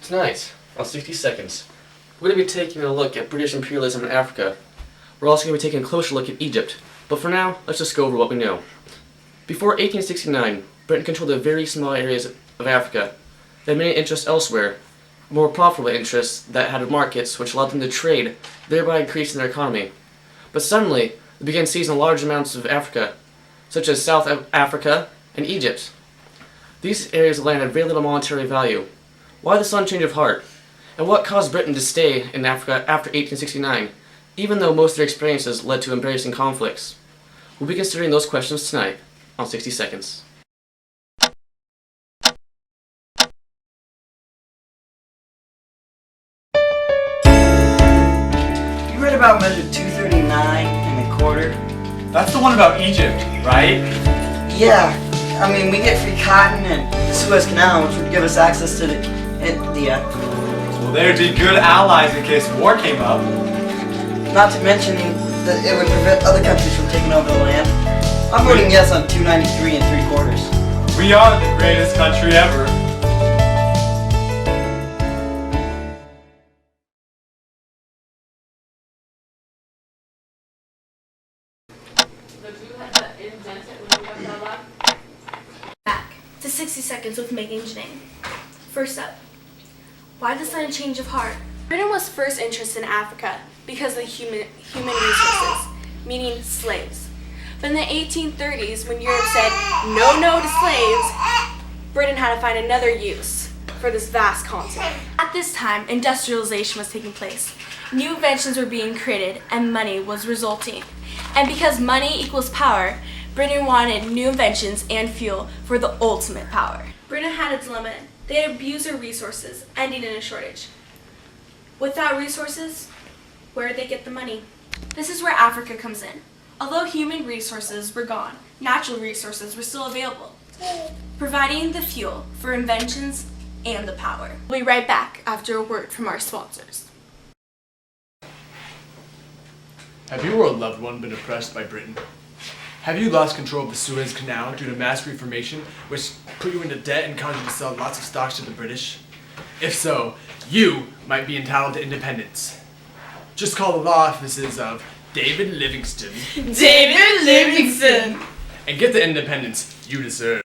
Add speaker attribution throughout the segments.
Speaker 1: Tonight, on 60 Seconds, we're going to be taking a look at British imperialism in Africa. We're also going to be taking a closer look at Egypt, but for now, let's just go over what we know. Before 1869, Britain controlled a very small areas of Africa. They had many interests elsewhere, more profitable interests that had markets which allowed them to trade, thereby increasing their economy. But suddenly, they began seizing large amounts of Africa, such as South Africa and Egypt. These areas of land had very little monetary value. Why the sudden change of heart? And what caused Britain to stay in Africa after 1869, even though most of their experiences led to embarrassing conflicts? We'll be considering those questions tonight on 60 Seconds.
Speaker 2: You read about measure 239 and a quarter?
Speaker 3: That's the one about Egypt, right?
Speaker 2: Yeah, I mean, we get free cotton and the Suez Canal, which would give us access to the
Speaker 3: Well, they'd be good allies in case war came up.
Speaker 2: not to mention that it would prevent other countries from taking over the land. I'm voting yes on 293 and 3/4.
Speaker 3: We are the greatest country ever.
Speaker 4: Back to 60 Seconds with Making Janae. First up, why the sudden change of heart? Britain was first interested in Africa because of human resources, meaning slaves. But in the 1830s, when Europe said no to slaves, Britain had to find another use for this vast continent. At this time, industrialization was taking place. New inventions were being created and money was resulting. And because money equals power, Britain wanted new inventions and fuel for the ultimate power. Britain had its limit. They abused their resources, ending in a shortage. Without resources, where did they get the money? This is where Africa comes in. Although human resources were gone, natural resources were still available, providing the fuel for inventions and the power. We'll be right back after a word from our sponsors.
Speaker 5: Have you or a loved one been oppressed by Britain? Have you lost control of the Suez Canal due to mass reformation, which put you into debt and caused you to sell lots of stocks to the British? If so, you might be entitled to independence. Just call the law offices of David Livingston and get the independence you deserve.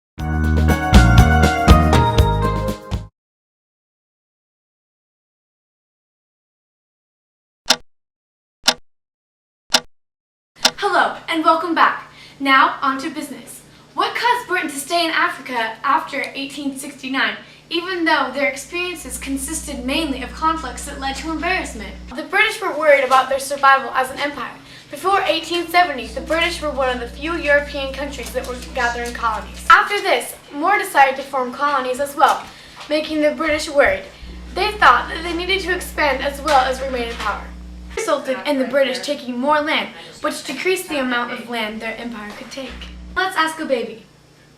Speaker 6: Hello, and welcome back. Now, on to business. What caused Britain to stay in Africa after 1869, even though their experiences consisted mainly of conflicts that led to embarrassment? The British were worried about their survival as an empire. Before 1870, the British were one of the few European countries that were gathering colonies. After this, more decided to form colonies as well, making the British worried. They thought that they needed to expand as well as remain in power. This resulted in the British taking more land, which decreased the amount of land their empire could take. Let's ask a baby.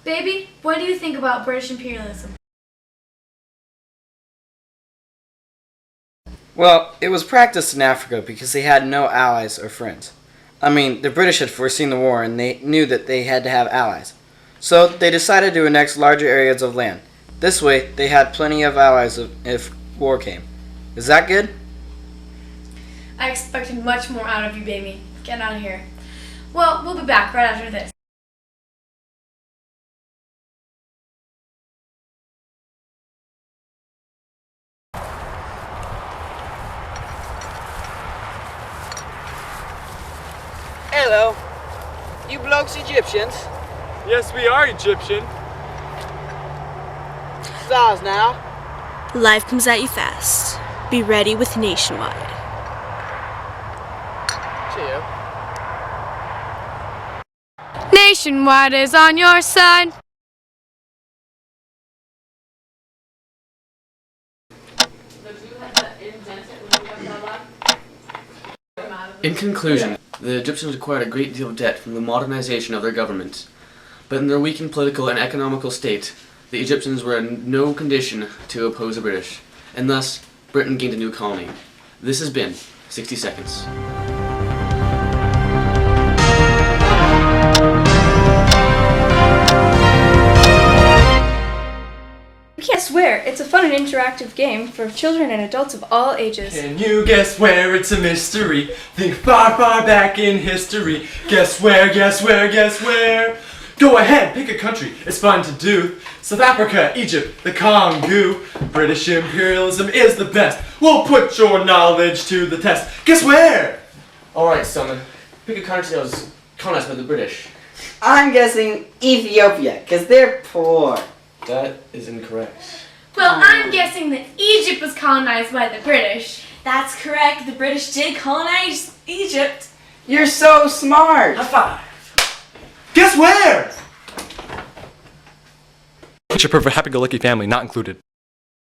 Speaker 6: Baby, what do you think about British imperialism?
Speaker 2: Well, it was practiced in Africa because they had no allies or friends. I mean, the British had foreseen the war and they knew that they had to have allies. So they decided to annex larger areas of land. This way, they had plenty of allies if war came. Is that good?
Speaker 6: I expected much more out of you, baby. Get out of here. Well, we'll be back right after this.
Speaker 2: Hello. You blokes Egyptians?
Speaker 3: Yes, we are Egyptian.
Speaker 2: Stars now.
Speaker 4: Life comes at you fast. Be ready with Nationwide.
Speaker 2: Cheer.
Speaker 6: Nationwide is on your side.
Speaker 1: In conclusion, the Egyptians acquired a great deal of debt from the modernization of their government. But in their weakened political and economical state, the Egyptians were in no condition to oppose the British, and thus Britain gained a new colony. This has been 60 Seconds.
Speaker 4: You can't
Speaker 7: Guess where? It's a fun and interactive game for children and adults of all ages.
Speaker 3: Can you guess where? It's a mystery. Think far, far back in history. Guess where, guess where, guess where? Go ahead, pick a country. It's fun to do. South Africa, Egypt, the Congo. British imperialism is the best. We'll put your knowledge to the test. Guess where?
Speaker 1: Alright, son. Pick a country that was colonized by the British.
Speaker 2: I'm guessing Ethiopia, because they're poor.
Speaker 1: That is incorrect.
Speaker 6: Well, I'm guessing that Egypt was colonized by the British.
Speaker 4: That's correct. The British did colonize Egypt.
Speaker 2: You're so smart.
Speaker 1: High five!
Speaker 3: Guess where? Picture perfect happy-go-lucky family not included.